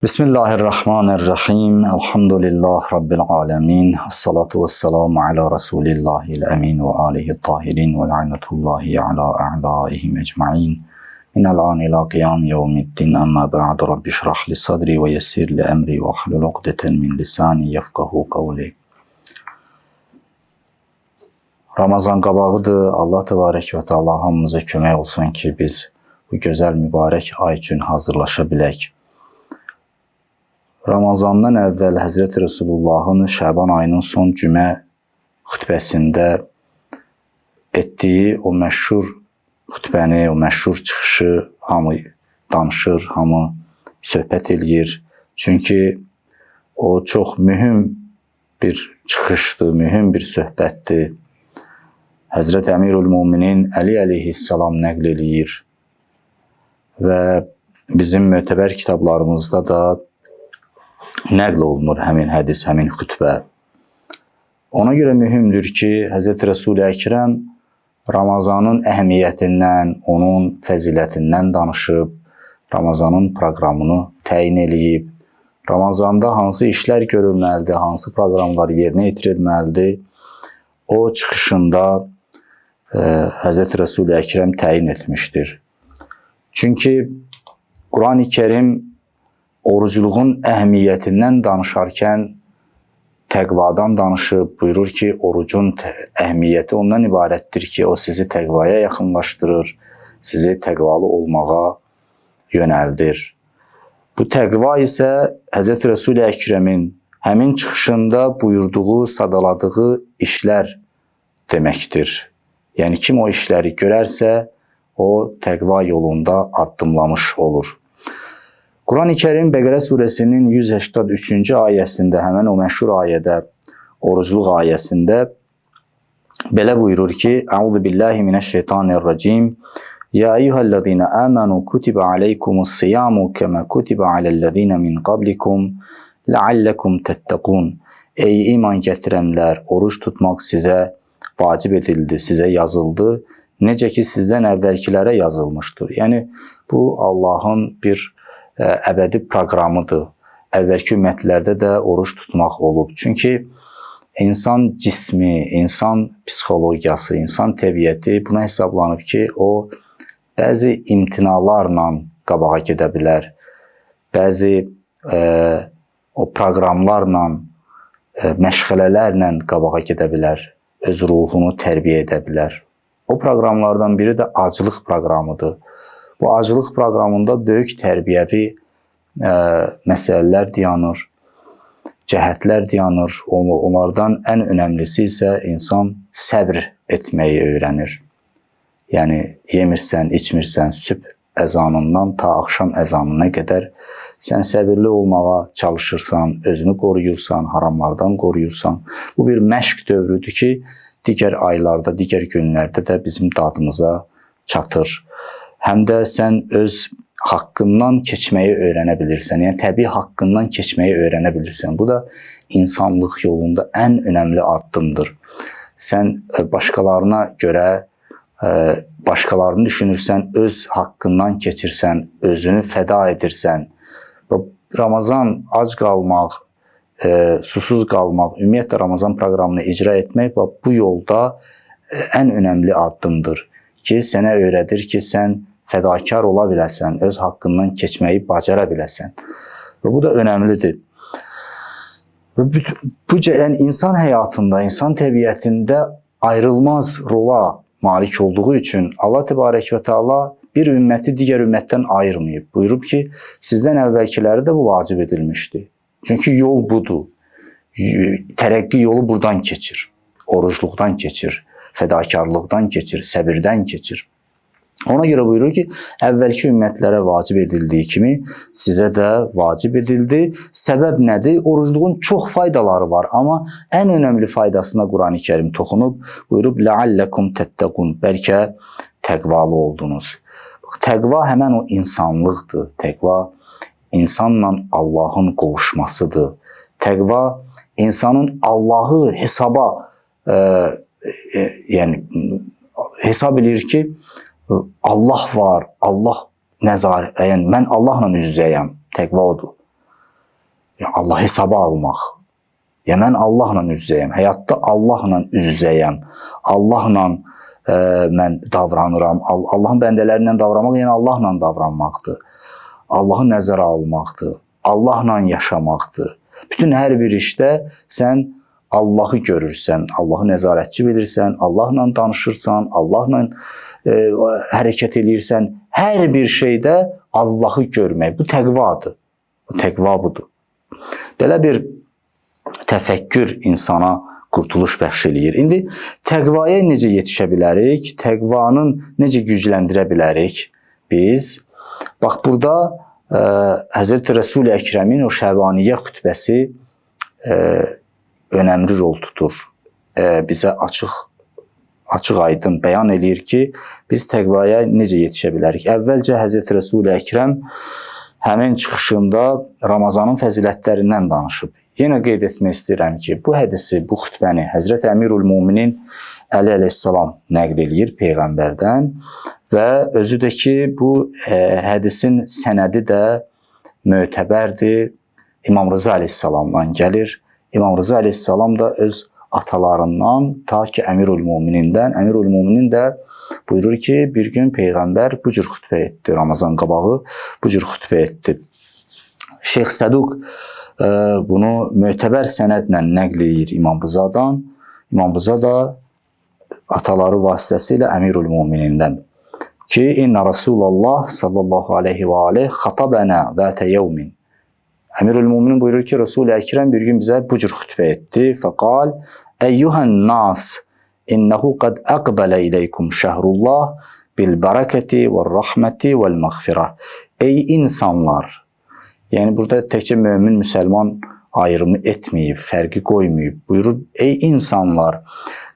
Bismillahirrahmanirrahim. Elhamdülillah Rabbil alemin. Esselatu vesselamu ala Resulillahil emin ve alihi tahirin ve la'netullahi ala a'daihim ecma'in. Minel an ila qiyam yevmiddin amma ba'd Rabbi şrah li sadri ve yessir li emri ve ahlul uqdeten min lisani yefkahu kavli. Ramazan qabağıdır. Allah təbarək və Teala hamımıza kömək olsun ki biz bu gözəl mübarək ay üçün hazırlaşa bilək. Ramazandan əvvəl Həzrəti Resulullahın Şəban ayının son cümə xütbəsində etdiyi o məşhur xütbəni, o məşhur çıxışı hamı danışır, hamı söhbət eləyir. Çünki o çox mühüm bir çıxışdır, mühüm bir söhbətdir. Həzrət Əmirül Müminin Əli əleyhissalam nəql eləyir və bizim mötəbər kitablarımızda da nəql olunur həmin hədis, həmin xütbə. Ona görə mühümdür ki, Həzrət Resul-i Əkrəm Ramazanın əhəmiyyətindən, onun fəzilətindən danışıb, Ramazanın proqramını təyin eləyib, Ramazanda hansı işlər görülməlidir, hansı proqramlar yerinə yetirilməlidir, o çıxışında Həzrət Resul-i Əkrəm təyin etmişdir. Çünki Quran-ı Kerim orucluğun əhəmiyyətindən danışarkən təqvadan danışıb, buyurur ki, orucun əhəmiyyəti ondan ibarətdir ki, o sizi təqvaya yaxınlaşdırır, sizi təqvalı olmağa yönəldir. Bu təqva isə Həzrət Resul-i Əkrəmin həmin çıxışında buyurduğu, sadaladığı işlər deməkdir. Yəni, kim o işləri görərsə, o təqva yolunda addımlamış olur. Quran-ı Kerim Bəqərə surəsinin 183-cü ayəsində, həmən o məşhur ayədə, orucluq ayəsində belə buyurur ki, Əuzu billahi minəşşeytanirracim. Ya eyyuhəl-ləzīnə əmənu kutibə aleykumus-siyamu kəmə kutibə aləl-ləzīnə min qablikum ləalləkum təttəqun. Ey iman gətirənlər, oruç tutmaq sizə vacib edildi, sizə yazıldı, necə ki sizdən əvvəlkilərə yazılmışdır. Yəni, bu Allahın bir əbədi proqramıdır. Əvvəlki ümmətlərdə də oruç tutmaq olub. Çünki insan cismi, insan psixologiyası, insan təbiəti buna hesablanıb ki, o bəzi imtinalarla qabağa gedə bilər. Bəzi o proqramlarla, məşğələlərlə qabağa gedə bilər. Öz ruhunu tərbiyə edə bilər. O proqramlardan biri də aclıq proqramıdır. Bu aclıq proqramında böyük tərbiyəvi məsələlər dayanır, cəhətlər dayanır. Onlardan ən önəmlisi isə insan səbr etməyi öyrənir. Yəni, yemirsən, içmirsən, sübh əzanından ta axşam əzanına qədər sən səbirli olmağa çalışırsan, özünü qoruyursan, haramlardan qoruyursan. Bu bir məşq dövrüdür ki, digər aylarda, digər günlərdə də bizim dadımıza çatır. Həm də sən öz haqqından keçməyi öyrənə bilirsən. Yəni, təbii haqqından keçməyi öyrənə bilirsən. Bu da insanlıq yolunda ən önəmli addımdır. Sən başqalarına görə, başqalarını düşünürsən, öz haqqından keçirsən, özünü fəda edirsən. Ramazan ac qalmaq, susuz qalmaq, ümumiyyətlə Ramazan proqramını icra etmək bu yolda ən önəmli addımdır ki, sənə öyrədir ki, sən fədakar ola biləsən, öz haqqından keçməyi bacara biləsən. Və bu da önəmlidir. Bu insan həyatında, insan təbiətində ayrılmaz rola malik olduğu üçün Allah təbarək və Teala bir ümməti digər ümmətdən ayırmayıb. Buyurub ki, sizdən əvvəlkiləri də bu vacib edilmişdi. Çünki yol budur. Tərəqqi yolu buradan keçir. Orucluqdan keçir, fədakarlıqdan keçir, səbirdən keçir. Ona görə buyurur ki, əvvəlki ümmətlərə vacib edildiyi kimi sizə də vacib edildi. Səbəb nədir? Orucluğun çox faydaları var, amma ən önəmli faydasına Quran-ı Kerim toxunub, buyurub, Ləalləkum təttəqun, bəlkə təqvalı oldunuz. Təqva həmən o insanlıqdır. Təqva insanla Allahın qovuşmasıdır. Təqva insanın Allahı hesaba, yəni hesab edir ki, Allah var, Allah nəzarət, yəni mən Allahla üz-üzəyəm, təqva odur. Yəni Allah hesaba almaq. Yəni mən Allahla üz-üzəyəm. Həyatda Allahla üz-üzəyəm. Allahla mən davranıram. Allahın bəndələrindən davranmaq, yəni Allahla davranmaqdır. Allahı nəzərə almaqdır. Allahla yaşamaqdır. Bütün hər bir işdə sən Allahı görürsən, Allahı nəzarətçi bilirsən, Allahla danışırsan, Allahla hərəkət edirsən. Hər bir şeydə Allahı görmək. Bu təqvadır. Təqva budur. Belə bir təfəkkür insana qurtuluş bəxş eləyir. İndi təqvaya necə yetişə bilərik? Təqvanın necə gücləndirə bilərik biz? Bax, burada Həzrəti Rəsul-i Əkrəmin o Şəbaniyyə xütbəsi önəmli rol tutur. Bizə açıq aydın bəyan eləyir ki, biz təqvaya necə yetişə bilərik? Əvvəlcə Həzrəti Rəsul-i Əkrəm həmin çıxışında Ramazanın fəzilətlərindən danışıb. Yenə qeyd etmək istəyirəm ki, bu hədisi, bu xütbəni Həzrəti Əmirül-Müminin Əli əleyhissalam nəql eləyir Peyğəmbərdən və özü də ki, bu hədisin sənədi də mötəbərdir. İmam Rıza əleyhissalamdan gəlir. İmam Rıza əleyhissalam da öz atalarından ta ki Əmirül-Müminindən. Əmirül-Müminin də buyurur ki, bir gün Peyğəmbər bu cür xütbə etdi. Ramazan qabağı bu cür xütbə etdi. Şeyx Səduq bunu mötəbər sənədlə nəql edir İmam Rızadan. İmam Rıza da ataları vasitəsilə Əmirül-Müminindən ki, İnna Rasulallah sallallahu aleyhi və aleyh xatabənə zətə yevmin. Əmirül-Müminin buyurur ki, Resul-i Əkrəm bir gün bizə bu cür xütbə etdi. Fəqal, əyyuhən nas, innehu qad əqbələ iləykum şəhrullah bil bərəkəti və rəhməti və məğfirə. Ey insanlar! Yəni, burada təkcə mömin, müsəlman ayrımı etməyib, fərqi qoymayıb. Buyurur, ey insanlar,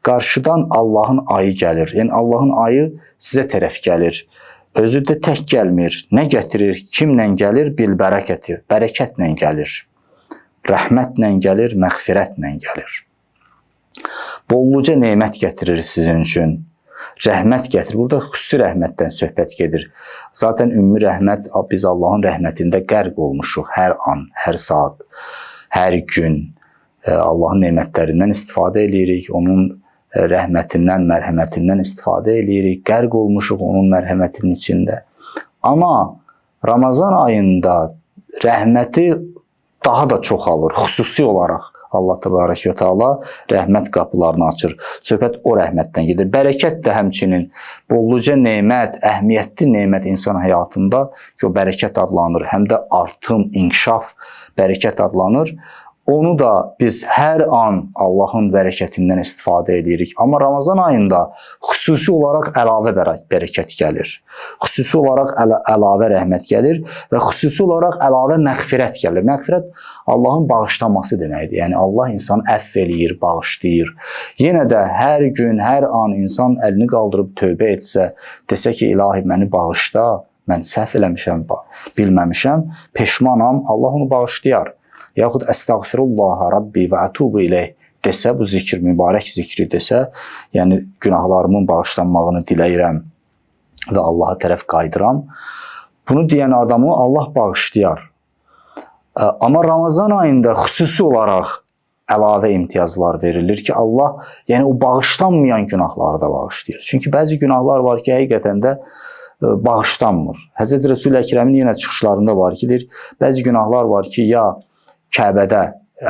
qarşıdan Allahın ayı gəlir. Yəni, Allahın ayı sizə tərəf gəlir. Özü də tək gəlmir. Nə gətirir? Kimlə gəlir? Bil bərəkəti. Bərəkətlə gəlir. Rəhmətlə gəlir, məğfirətlə gəlir. Bolluca nemət gətirir sizin üçün. Rəhmət gətirir. Burada xüsusi rəhmətdən söhbət gedir. Zaten ümumi rəhmət, biz Allahın rəhmətində qərq olmuşuq. Hər an, hər saat, hər gün Allahın nemətlərindən istifadə edirik. Onun rəhmətindən, mərhəmətindən istifadə edirik. Qərq olmuşuq onun mərhəmətinin içində. Amma Ramazan ayında rəhməti daha da çoxalır. Xüsusi olaraq Allah təbarək və təala rəhmət qapılarını açır. Söhbət o rəhmətdən gedir. Bərəkət də həmçinin bolluca nemət, əhəmiyyətli nemət insan həyatında ki, o bərəkət adlanır. Həm də artım, inkişaf bərəkət adlanır. Onu da biz hər an Allahın bərəkətindən istifadə edirik. Amma Ramazan ayında xüsusi olaraq əlavə bərəkət gəlir. Xüsusi olaraq əlavə rəhmət gəlir və xüsusi olaraq əlavə məğfirət gəlir. Məğfirət Allahın bağışlaması deməkdir. Yəni Allah insanı əfv eləyir, bağışlayır. Yenə də hər gün, hər an insan əlini qaldırıb tövbə etsə, desə ki, ilahi məni bağışla, mən səhv eləmişəm, bilməmişəm, peşmanam, Allah onu bağışlayar. Yaxud əstəğfirullaha Rabbi və ətubu iləyh desə, bu zikr, mübarək zikri desə, yəni günahlarımın bağışlanmağını diləyirəm və Allaha tərəf qayıdıram. Bunu deyən adamı Allah bağışlayar. Amma Ramazan ayında xüsusi olaraq əlavə imtiyazlar verilir ki, Allah yəni o bağışlanmayan günahları da bağışlayır. Çünki bəzi günahlar var ki, həqiqətən də bağışlanmır. Həzrəti Resul-i Əkrəmin yenə çıxışlarında var ki, bəzi günahlar var ki, ya Kəbədə,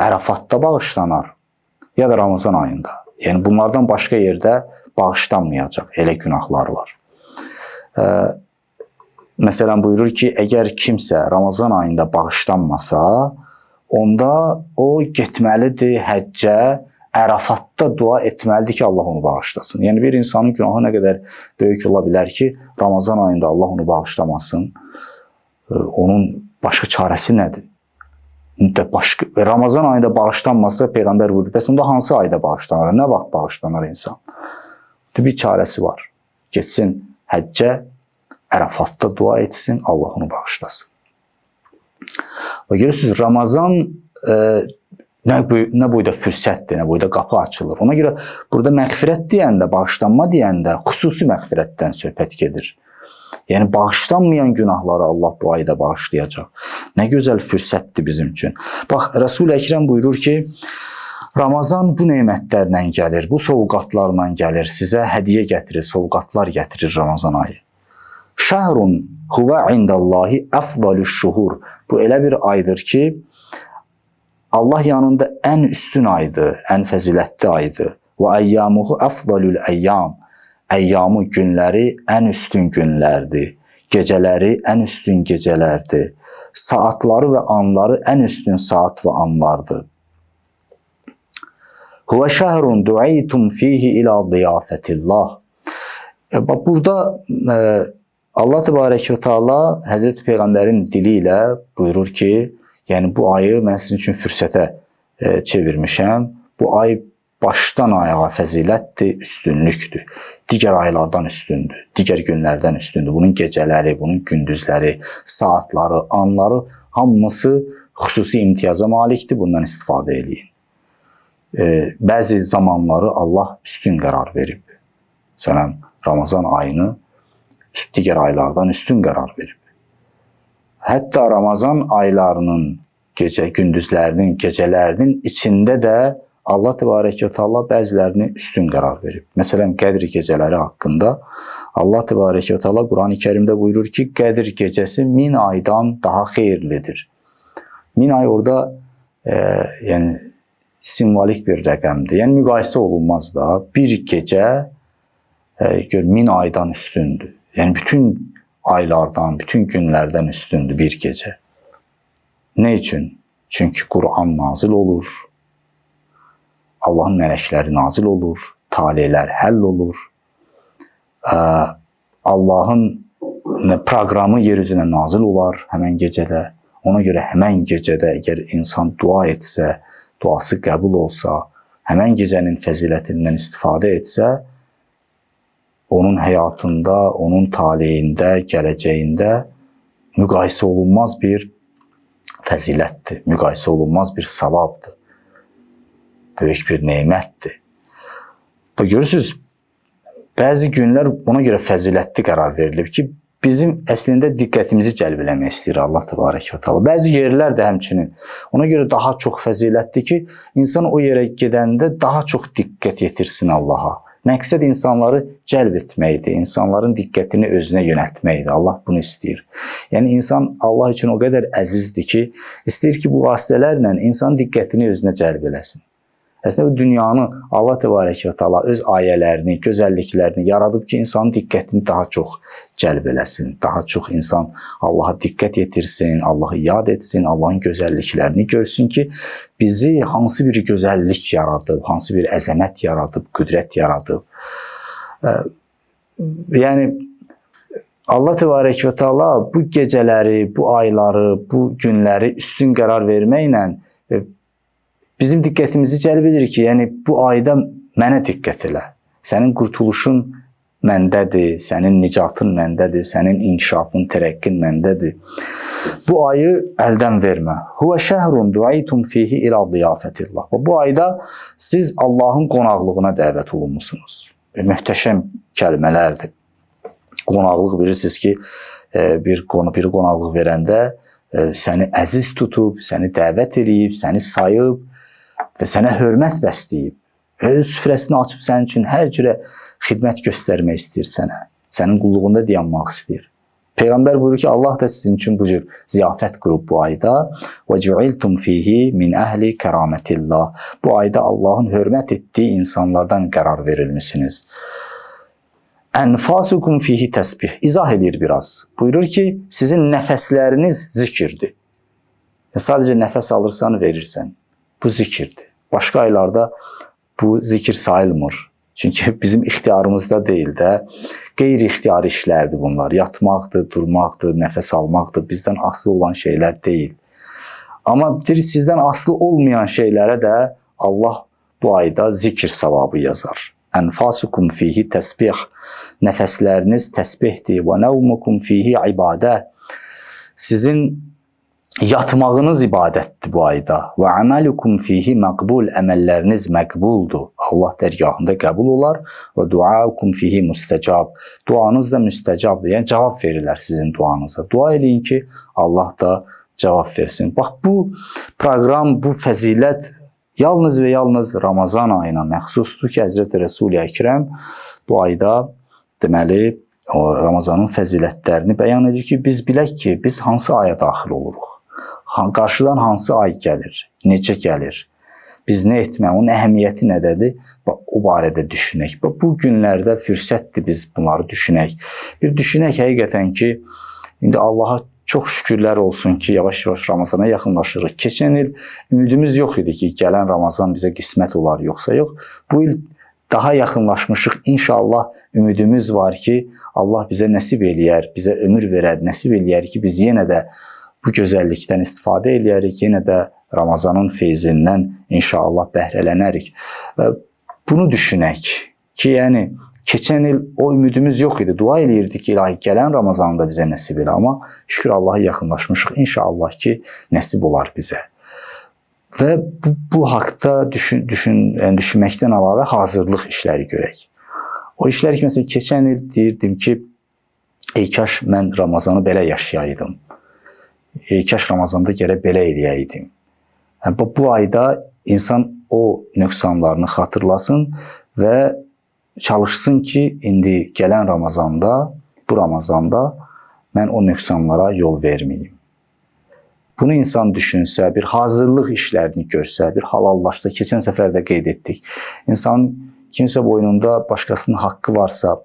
Ərafatda bağışlanar, ya da Ramazan ayında. Yəni, bunlardan başqa yerdə bağışlanmayacaq, elə günahlar var. Məsələn, buyurur ki, əgər kimsə Ramazan ayında bağışlanmasa, onda o getməlidir həccə, Ərafatda dua etməlidir ki, Allah onu bağışlasın. Yəni, bir insanın günahı nə qədər böyük ola bilər ki, Ramazan ayında Allah onu bağışlamasın, onun başqa çarəsi nədir? Ramazan ayında bağışlanmasa Peyğəmbər buyurur. Bəs onda hansı ayda bağışlanır? Nə vaxt bağışlanar insan? Bir çarəsi var. Getsin həccə, Ərafatda dua etsin, Allah onu bağışlasın. Və görürsünüz, Ramazan nə boyda fürsətdir, nə boyda qapı açılır. Ona görə burada məğfirət deyəndə, bağışlanma deyəndə xüsusi məğfirətdən söhbət gedir. Yəni bağışlanmayan günahları Allah bu ayda bağışlayacaq. Nə gözəl fürsətdir bizim üçün. Bax, Resul-i Ekrem buyurur ki, Ramazan bu nemətlərlə gəlir, bu sovqatlarla gəlir, sizə hədiyyə gətirir, sovqatlar gətirir Ramazan ayı. Şəhrun huvə indallahi əfdalüş şuhur. Bu elə bir aydır ki, Allah yanında ən üstün aydır, ən fəzilətli aydır. Və əyyamuhu əfdalül əyyam. Əyyamı, günləri ən üstün günlərdir. Gecələri ən üstün gecələrdir. Saatları və anları ən üstün saat və anlardır. Huvə şəhrun duaytum fihi ila ziyafetillah. Burada Allah Təbarək və Teala Həzrəti Peyğəmbərin dili ilə buyurur ki, yəni bu ayı mən sizin üçün fürsətə çevirmişəm. Bu ay başdan ayağa fəzilətdir, üstünlükdür. Digər aylardan üstündür, digər günlərdən üstündür. Bunun gecələri, bunun gündüzləri, saatları, anları hamısı xüsusi imtiyaza malikdir. Bundan istifadə edin. Bəzi zamanları Allah üstün qərar verib. Sənəm Ramazan ayını digər aylardan üstün qərar verib. Hətta Ramazan aylarının gündüzlərinin, gecələrinin içində də Allah Təbarək və Teala bəzilərini üstün qərar verib. Məsələn, Qədr gecələri haqqında Allah Təbarək və Teala Quran-ı Kərimdə buyurur ki, Qədr gecəsi 1000 aydan daha xeyirlidir. 1000 ay orada yəni simvolik bir rəqəmdir. Yəni müqayisə olunmaz da. Bir gecə 1000 aydan üstündür. Yəni bütün aylardan, bütün günlərdən üstündür bir gecə. Nə üçün? Çünki Quran nazil olur. Allahın mələkləri nazil olur, taleylər həll olur. Allahın proqramı yer üzünə nazil olar həmən gecədə. Ona görə həmən gecədə əgər insan dua etsə, duası qəbul olsa, həmən gecənin fəzilətindən istifadə etsə, onun həyatında, onun taleyində, gələcəyində müqayisə olunmaz bir fəzilətdir, müqayisə olunmaz bir savabdır. Böyük bir nemətdir. Görürsünüz, bəzi günlər ona görə fəzilətli qərar verilib ki, bizim əslində diqqətimizi cəlb eləmək istəyir Allah Təbarək və Teala. Bəzi yerlər də həmçinin ona görə daha çox fəzilətlidir ki, insan o yerə gedəndə daha çox diqqət yetirsin Allaha. Məqsəd insanları cəlb etməkdir, insanların diqqətini özünə yönəltməkdir. Allah bunu istəyir. Yəni insan Allah üçün o qədər əzizdir ki, istəyir ki, bu vasitələrlə insanın diqqətini özünə cəlb eləsin. Əslində bu dünyanı Allah Təbarək və Teala öz ayələrini, gözəlliklərini yaradıb ki, insanın diqqətini daha çox cəlb eləsin. Daha çox insan Allaha diqqət yetirsin, Allahı yad etsin, Allahın gözəlliklərini görsün ki, bizi hansı bir gözəllik yaradıb, hansı bir əzəmət yaradıb, qüdrət yaradıb. Yəni Allah Təbarək və Teala bu gecələri, bu ayları, bu günləri üstün qərar verməklə bizim diqqətimizi cəlb edir ki, yəni bu ayda mənə diqqət elə. Sənin qurtuluşun məndədir, sənin nicatın məndədir, sənin inkişafın, tərəqqin məndədir. Bu ayı əldən vermə. Huvə şəhrun duaytum fihi ila ziyafetillah. Bu ayda siz Allahın qonaqlığına dəvət olunmusunuz. Möhtəşəm kəlmələrdir. Qonaqlıq bilirsiniz ki, bir qonaqlıq verəndə səni əziz tutub, səni dəvət edib, səni sayıb və sənə hörmət bəsləyib. Öz süfrəsini açıb sənin üçün hər cürə xidmət göstərmək istəyir sənə. Sənin qulluğunda dayanmaq istəyir. Peyğəmbər buyurur ki, Allah da sizin üçün bu cür ziyafət qurub bu ayda. Və cu'iltum fihi min əhli kəramətillah. Bu ayda Allahın hörmət etdiyi insanlardan qərar verilmisiniz. Ənfasukum fihi təsbih. İzah edir biraz. Buyurur ki, sizin nəfəsləriniz zikirdir. Sadəcə nəfəs alırsan, verirsən. Bu zikirdir. Başqa aylarda bu zikir sayılmır. Çünki bizim ixtiyarımızda deyil də, qeyri-ixtiyari işlərdir bunlar. Yatmaqdır, durmaqdır, nəfəs almaqdır. Bizdən asılı olan şeylər deyil. Amma sizdən asılı olmayan şeylərə də Allah bu ayda zikir savabı yazar. Ənfasukum fihi təsbih. Nəfəsləriniz təsbihdir. Və nəvmukum fihi ibadə. Sizin Yatmağınız ibadətdir bu ayda. Və əməlukum fihi məqbul, əməlləriniz məqbuldur. Allah dərgahında qəbul olar. Və duaukum fihi müstəcab, duanız da müstəcabdır. Yəni cavab verirlər sizin duanıza. Dua eləyin ki, Allah da cavab versin. Bax, bu proqram, bu fəzilət yalnız və yalnız Ramazan ayına məxsusdur ki, Həzrəti Rəsul-i Əkrəm bu ayda deməli Ramazanın fəzilətlərini bəyan edir ki, biz bilək ki, biz hansı aya daxil oluruq. Qarşıdan hansı ay gəlir, necə gəlir, biz nə etmək, onun əhəmiyyəti nədədir, o barədə düşünək. Bu günlərdə fürsətdir biz bunları düşünək. Bir düşünək həqiqətən ki, indi Allaha çox şükürlər olsun ki, yavaş-yavaş Ramazana yaxınlaşırıq. Keçən il ümidimiz yox idi ki, gələn Ramazan bizə qismət olar, yoxsa yox. Bu il daha yaxınlaşmışıq. İnşallah ümidimiz var ki, Allah bizə nəsib eləyər, bizə ömür verər, nəsib eləyər ki, biz yenə də bu gözəllikdən istifadə eləyərik, yenə də Ramazanın feyzindən inşallah bəhrələnərik. Bunu düşünək ki, yəni keçən il o ümidimiz yox idi. Dua eləyirdik ki, ilahi gələn Ramazanda bizə nəsib elə, amma şükür Allaha yaxınlaşmışıq. İnşallah ki, nəsib olar bizə. Və bu haqda düşünməkdən əlavə hazırlıq işləri görək. O işlər ki, məsələn, keçən il deyirdim ki, ey kaş mən Ramazanı belə yaşayaydım. Kaş Ramazanda gərək belə eləyəydim. Bu ayda insan o nöqsanlarını xatırlasın və çalışsın ki, indi gələn Ramazanda, bu Ramazanda mən o nöqsanlara yol verməyim. Bunu insan düşünsə, bir hazırlıq işlərini görsə, bir halallaşsa, keçən səfər də qeyd etdik. İnsanın kimsə boynunda başqasının haqqı varsa,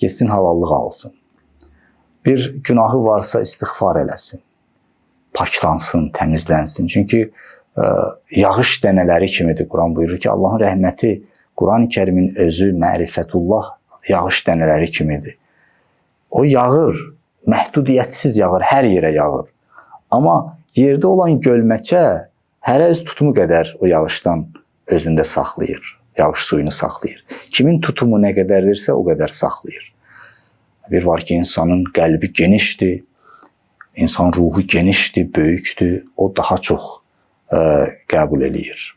getsin halallıq alsın. Bir günahı varsa istiğfar eləsin. Paklansın, təmizlənsin. Çünki yağış dənələri kimidir. Quran buyurur ki, Allahın rəhməti, Quran-ı Kərimin özü, mərifətullah yağış dənələri kimidir. O yağır, məhdudiyyətsiz yağır, hər yerə yağır. Amma yerdə olan gölməkə hərə öz tutumu qədər o yağışdan özündə saxlayır, yağış suyunu saxlayır. Kimin tutumu nə qədərdirsə o qədər saxlayır. Bir var ki, insanın qəlbi genişdir, İnsan ruhu genişdir, böyükdür, o daha çox qəbul eləyir.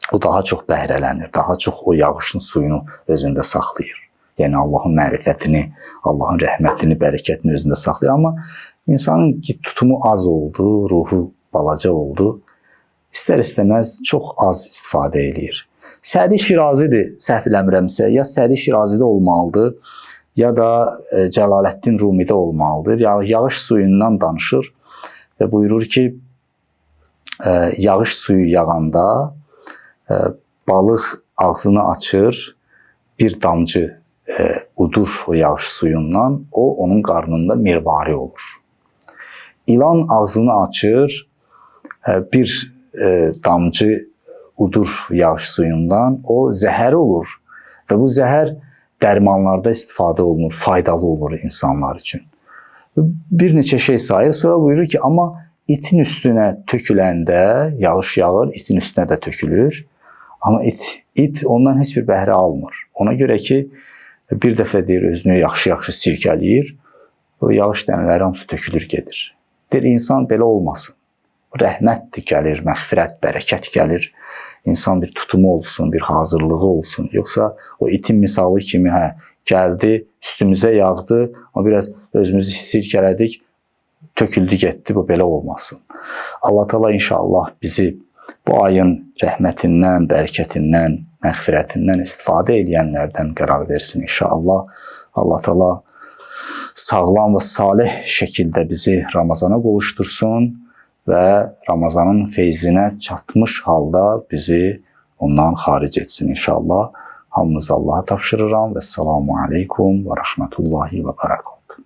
O daha çox bəhrələnir, daha çox o yağışın suyunu özündə saxlayır. Yəni Allahın mərifətini, Allahın rəhmətini, bərəkətini özündə saxlayır. Amma insanın tutumu az oldu, ruhu balaca oldu, istər-istəməz çox az istifadə eləyir. Sədi Şirazidir, səhv eləmirəmsə, ya Sədi Şirazidə olmalıdır, ya da Cəlaləddin Rumidə olmalıdır. Yağış suyundan danışır və buyurur ki, yağış suyu yağanda balıq ağzını açır, bir damcı udur o yağış suyundan, o onun qarnında mirvari olur. İlan ağzını açır, bir damcı udur yağış suyundan, o zəhər olur və bu zəhər dərmanlarda istifadə olunur, faydalı olur insanlar üçün. Bir neçə şey sayır, sonra buyurur ki, amma itin üstünə töküləndə, yağış yağır, itin üstünə də tökülür. Amma it ondan heç bir bəhrə almır. Ona görə ki, bir dəfə deyir, özünü yaxşı-yaxşı sirkələyir, o yağış dənələri hamısı tökülür, gedir. Deyir, insan belə olmasın. Rəhmətdir gəlir, məğfirət, bərəkət gəlir. İnsan bir tutumu olsun, bir hazırlığı olsun. Yoxsa o itin misalı kimi gəldi, üstümüzə yağdı, amma biraz özümüzü sirkələdik, töküldü, getdi, bu belə olmasın. Allah Teala inşallah bizi bu ayın rəhmətindən, bərəkətindən, məğfirətindən istifadə edənlərdən qərar versin inşallah. Allah Teala sağlam və salih şəkildə bizi Ramazana qovuştursun və Ramazanın feyzinə çatmış halda bizi ondan xaric etsin inşallah. Hamınızı Allaha tapşırıram və selamu aleykum və rəhmətullahi və bərəkatuhu.